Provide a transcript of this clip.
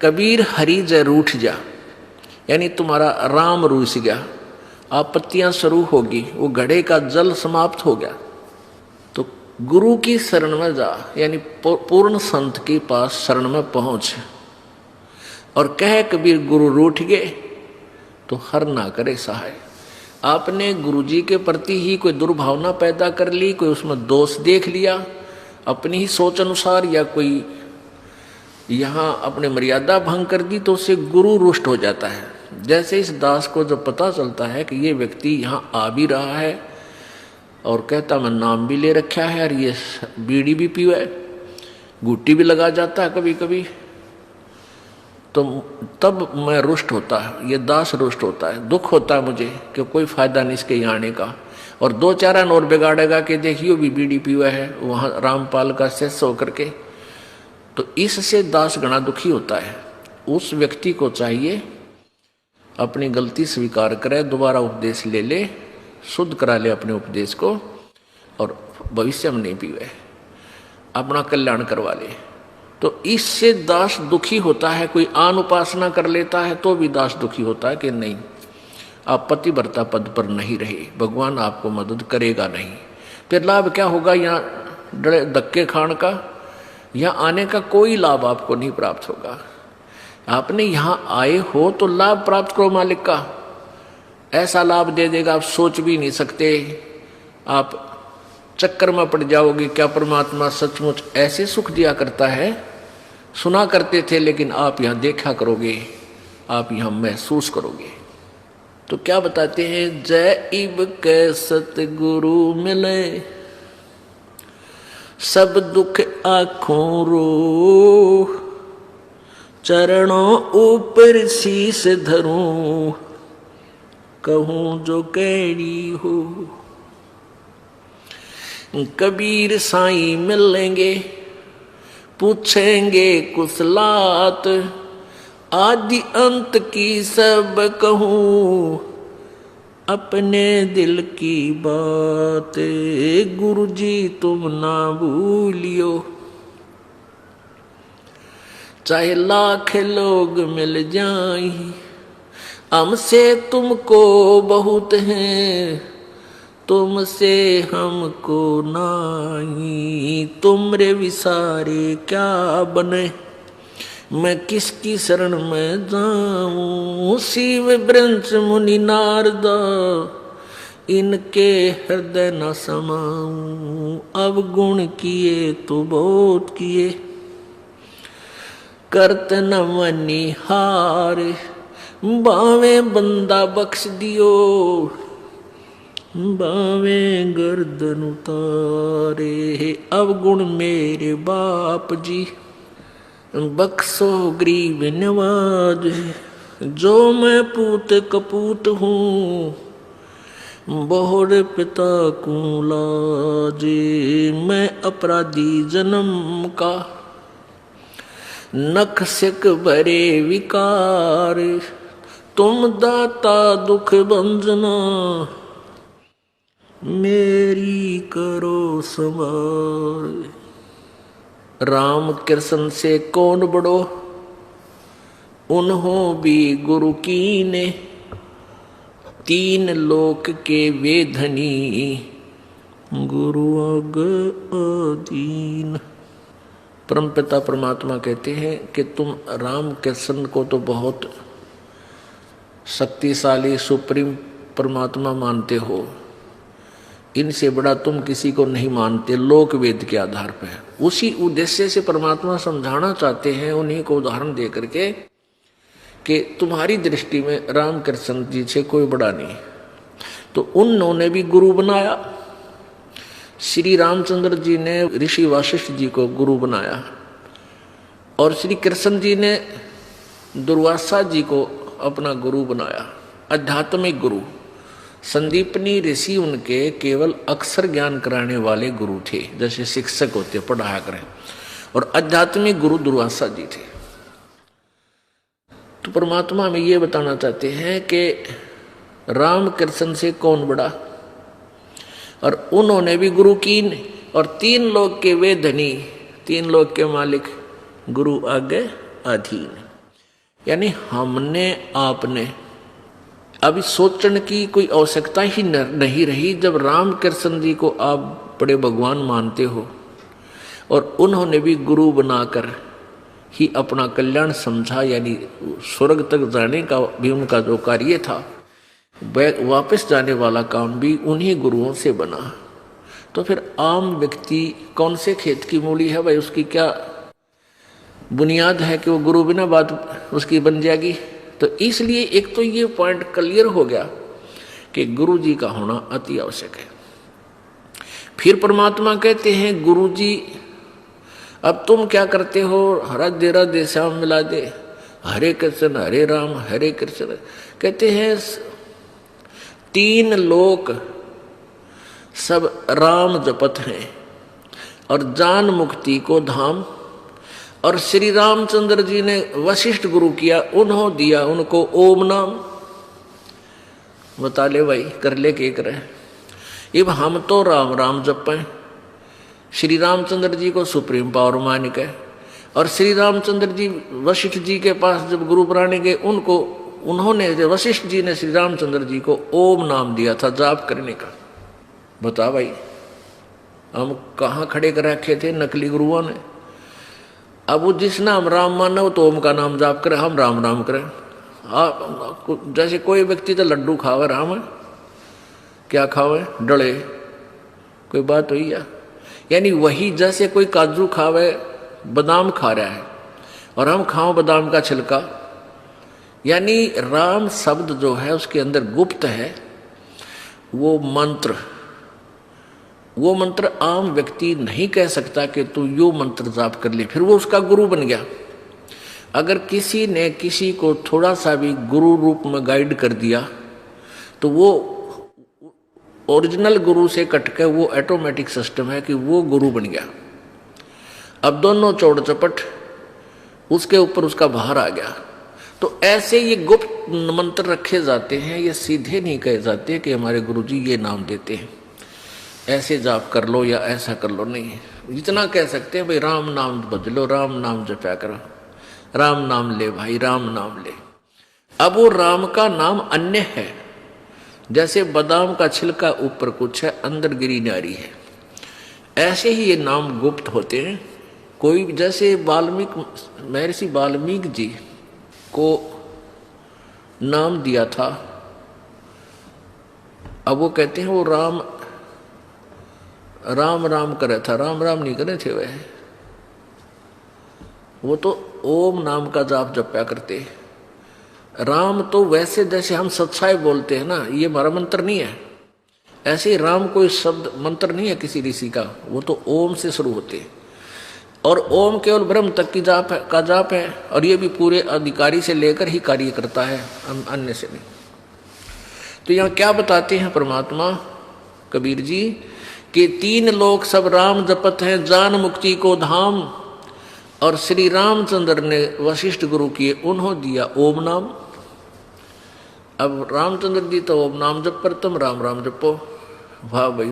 कबीर हरि जय रूठ जा, यानी तुम्हारा राम रूस गया, आपत्तियां शुरू होगी, वो घड़े का जल समाप्त हो गया। तो गुरु की शरण में जा, यानी पूर्ण संत के पास शरण में पहुंच। और कह कबीर गुरु रूठ गए तो हर ना करे सहाय। आपने गुरु जी के प्रति ही कोई दुर्भावना पैदा कर ली, कोई उसमें दोष देख लिया अपनी ही सोच अनुसार, या कोई यहाँ अपने मर्यादा भंग कर दी, तो उससे गुरु रुष्ट हो जाता है। जैसे इस दास को जब पता चलता है कि ये व्यक्ति यहाँ आ भी रहा है और कहता मैं नाम भी ले रखा है और ये बीड़ी भी पीवा है, गुट्टी भी लगा जाता है कभी कभी, तो तब मैं रुष्ट होता है, ये दास रुष्ट होता है, दुख होता है मुझे कि कोई फायदा नहीं इसके यहाँ आने का। और दो चार और बिगाड़ेगा कि देखियो भी बीड़ी पीवा है वहाँ रामपाल का शिष्य होकर के, तो इससे दास गणा दुखी होता है। उस व्यक्ति को चाहिए अपनी गलती स्वीकार करे, दोबारा उपदेश ले ले, शुद्ध करा ले अपने उपदेश को, और भविष्य में नहीं पीवे, अपना कल्याण करवा ले। तो इससे दास दुखी होता है। कोई आन उपासना कर लेता है तो भी दास दुखी होता है कि नहीं, आप पतिव्रता पद पर नहीं रहे, भगवान आपको मदद करेगा नहीं। फिर लाभ क्या होगा यहाँ धक्के खान का, यहाँ आने का कोई लाभ आपको नहीं प्राप्त होगा। आपने यहाँ आए हो तो लाभ प्राप्त करो मालिक का, ऐसा लाभ दे देगा आप सोच भी नहीं सकते। आप चक्कर में पड़ जाओगे, क्या परमात्मा सचमुच ऐसे सुख दिया करता है, सुना करते थे, लेकिन आप यहाँ देखा करोगे, आप यहाँ महसूस करोगे। तो क्या बताते हैं, जय इब कै सतगुरु मिले, सब दुख आँखों रो, चरणों ऊपर शीस धरूं, कहूं जो कैडी हो। कबीर साईं मिलेंगे, पूछेंगे कुशलात, आदि अंत की सब कहूं, अपने दिल की बात, गुरु जी तुम ना भूलियो। चाहे लाख लोग मिल जाएं, हमसे तुमको बहुत हैं, तुमसे हमको नाही, तुमरे विसारे क्या बने, मैं किसकी शरण में जाऊं। शिव ब्रंश मुनि नारदा, इनके हृदय न समाऊं, अब किए तो बहुत किए, करत न मनी हार, बावे बंदा बख्श दियो, बावे गर्दन उतारे। अब मेरे बाप जी, बख्शो गरीब नवाज, जो मैं पूत कपूत हूँ, बोहर पिता को लाजे, मैं अपराधी जन्म का, नख सिक भरे विकार, तुम दाता दुख भंजना, मेरी करो संभार। राम कृष्ण से कौन बड़ो, उन्हों भी गुरु कीने, तीन लोक के वे धनी, गुरु अग अधीन। परमपिता परमात्मा कहते हैं कि तुम राम कृष्ण को तो बहुत शक्तिशाली सुप्रीम परमात्मा मानते हो, इनसे बड़ा तुम किसी को नहीं मानते, लोक वेद के आधार पर। उसी उद्देश्य से परमात्मा समझाना चाहते हैं उन्हीं को उदाहरण दे करके कि तुम्हारी दृष्टि में राम कृष्ण जी से कोई बड़ा नहीं। तो उन्होंने भी गुरु बनाया। श्री रामचंद्र जी ने ऋषि वशिष्ठ जी को गुरु बनाया और श्री कृष्ण जी ने दुर्वासा जी को अपना गुरु बनाया, आध्यात्मिक गुरु। संदीपनी ऋषि उनके केवल अक्षर ज्ञान कराने वाले गुरु थे, जैसे शिक्षक होते पढ़ाया करें, और आध्यात्मिक गुरु दुर्वासा जी थे। तो परमात्मा हमें ये बताना चाहते हैं कि राम कृष्ण से कौन बड़ा, और उन्होंने भी गुरु कीन, और तीन लोग के वे धनी, तीन लोग के मालिक, गुरु आगे अधीन। यानी हमने आपने अभी सोचने की कोई आवश्यकता ही नहीं रही। जब राम कृष्ण जी को आप बड़े भगवान मानते हो और उन्होंने भी गुरु बनाकर ही अपना कल्याण समझा, यानी स्वर्ग तक जाने का भी उनका जो कार्य था, वापस जाने वाला काम भी उन्हीं गुरुओं से बना। तो फिर आम व्यक्ति कौन से खेत की मूली है भाई, उसकी क्या बुनियाद है कि वो गुरु बिना बात उसकी बन जाएगी। तो इसलिए एक तो ये पॉइंट क्लियर हो गया कि गुरु जी का होना अति आवश्यक है। फिर परमात्मा कहते हैं गुरु जी अब तुम क्या करते हो, राधे राधे श्याम मिला दे, हरे कृष्ण हरे राम हरे कृष्ण। कहते हैं 3 लोक सब राम जपत हैं और जान मुक्ति को धाम। और श्री रामचंद्र जी ने वशिष्ठ गुरु किया, उन्होंने दिया उनको ओम नाम। बता ले भाई, कर ले के करे। अब हम तो राम राम जपें, श्री रामचंद्र जी को सुप्रीम पावर मान के, और श्री रामचंद्र जी वशिष्ठ जी के पास जब गुरु बनाने गए, उन्होंने वशिष्ठ जी ने श्री रामचंद्र जी को ओम नाम दिया था जाप करने का। बता भाई, हम कहाँ खड़े कर रखे थे नकली गुरुओं ने। अब वो जिस नाम राम माना वो तो ओम का नाम जाप करे, हम राम राम करें। जैसे कोई व्यक्ति तो लड्डू खावे राम, क्या खावे डले, कोई बात हुई या? यानी वही जैसे कोई काजू खावे बादाम खा रहा है और हम खाओ बादाम का छिलका। यानी राम शब्द जो है उसके अंदर गुप्त है वो मंत्र आम व्यक्ति नहीं कह सकता कि तू यो मंत्र जाप कर ले, फिर वो उसका गुरु बन गया। अगर किसी ने किसी को थोड़ा सा भी गुरु रूप में गाइड कर दिया तो वो ओरिजिनल गुरु से कटकर वो ऑटोमेटिक सिस्टम है कि वो गुरु बन गया। अब दोनों चौड़ चपट उसके ऊपर उसका बाहर आ गया। तो ऐसे ये गुप्त मंत्र रखे जाते हैं, ये सीधे नहीं कहे जाते कि हमारे गुरुजी ये नाम देते हैं ऐसे जाप कर लो या ऐसा कर लो, नहीं। इतना कह सकते हैं भाई राम नाम भज लो, राम नाम जपया करो, राम नाम ले भाई, राम नाम ले। अब वो राम का नाम अन्य है, जैसे बादाम का छिलका ऊपर कुछ है अंदर गिरी नारी है, ऐसे ही ये नाम गुप्त होते हैं। कोई जैसे महर्षि वाल्मीकि जी को नाम दिया था, अब वो कहते हैं वो राम राम करे था, राम राम नहीं करे थे वह, वो तो ओम नाम का जाप जपया करते। राम तो वैसे जैसे हम सच्चाई बोलते हैं ना, ये हमारा मंत्र नहीं है। ऐसे राम कोई शब्द मंत्र नहीं है किसी ऋषि का, वो तो ओम से शुरू होते हैं। और ओम केवल ब्रह्म तक की जाप है, और ये भी पूरे अधिकारी से लेकर ही कार्य करता है, अन्य से नहीं। तो यहाँ क्या बताते हैं परमात्मा कबीर जी कि 3 लोक सब राम जपत हैं, जान मुक्ति को धाम। और श्री रामचंद्र ने वशिष्ठ गुरु किए, उन्होंने दिया ओम नाम। अब रामचंद्र जी तो ओम नाम जप पर तुम राम राम जपो। वाह भाई।